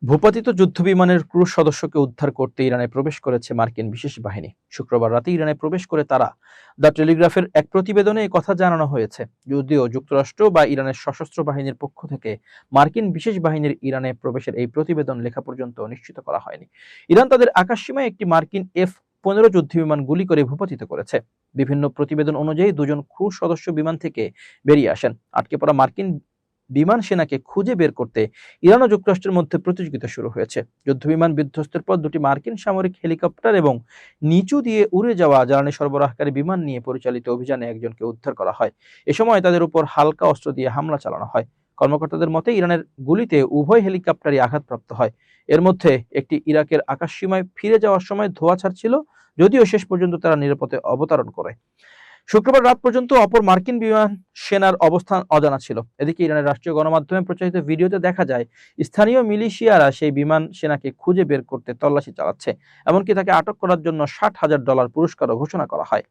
ভূপাতিত যুদ্ধবিমানের ক্রু সদস্যকে উদ্ধার করতে ইরানে প্রবেশ করেছে মার্কিন বিশেষ বাহিনী। শুক্রবার রাতে ইরানে প্রবেশ করে তারা দ্য টেলিগ্রাফের এক প্রতিবেদনে কথা জানানো হয়েছে। যদিও যুক্তরাষ্ট্র বা ইরানের সশস্ত্র বাহিনীর পক্ষ থেকে মার্কিন বিশেষ বাহিনীর ইরানে প্রবেশের এই প্রতিবেদন লেখা পর্যন্ত নিশ্চিত করা হয়নি। ইরান তাদের আকাশসীমায় একটি মার্কিন F-15 যুদ্ধবিমান গুলি করে ভূপাতিত করেছে। বিভিন্ন প্রতিবেদন অনুযায়ী দুজন ক্রু সদস্য বিমান থেকে বেরিয়ে আসেন। আটকে পড়া মার্কিন বিমান সেনাকে খুঁজে বের করতে ইরান ও যুক্তরাষ্ট্রের মধ্যে প্রতিযোগিতা শুরু হয়েছে। যুদ্ধবিমান বিধ্বস্তের পর দুটি মার্কিন সামরিক হেলিকপ্টার এবং নিচু দিয়ে উড়ে যাওয়া জ্বালানি সরবরাহকারী বিমান নিয়ে পরিচালিত অভিযানে একজনকে উদ্ধার করা হয়। এ সময় তাদের উপর হালকা অস্ত্র দিয়ে হামলা চালানো হয়। কর্মকর্তাদের মতে ইরানের গুলিতে উভয় হেলিকপ্টারই আঘাতপ্রাপ্ত হয়। এর মধ্যে একটি ইরাকের আকাশসীমায় ফিরে যাওয়ার সময় ধোঁয়া ছাড়ছিল, যদিও শেষ পর্যন্ত তারা নিরাপদে অবতরণ করে। শুক্রবার রাত পর্যন্ত অপর মার্কিন বিমান সেনার অবস্থান অজানা ছিল। এদিকে ইরানের রাষ্ট্রীয় গণমাধ্যমে প্রচারিত ভিডিওতে দেখা যায় স্থানীয় মিলিশিয়ারা সেই বিমান সেনাকে খুঁজে বের করতে তল্লাশি চালাচ্ছে। এমনকি তাকে আটক করার জন্য $60,000 পুরস্কারও ঘোষণা করা হয়।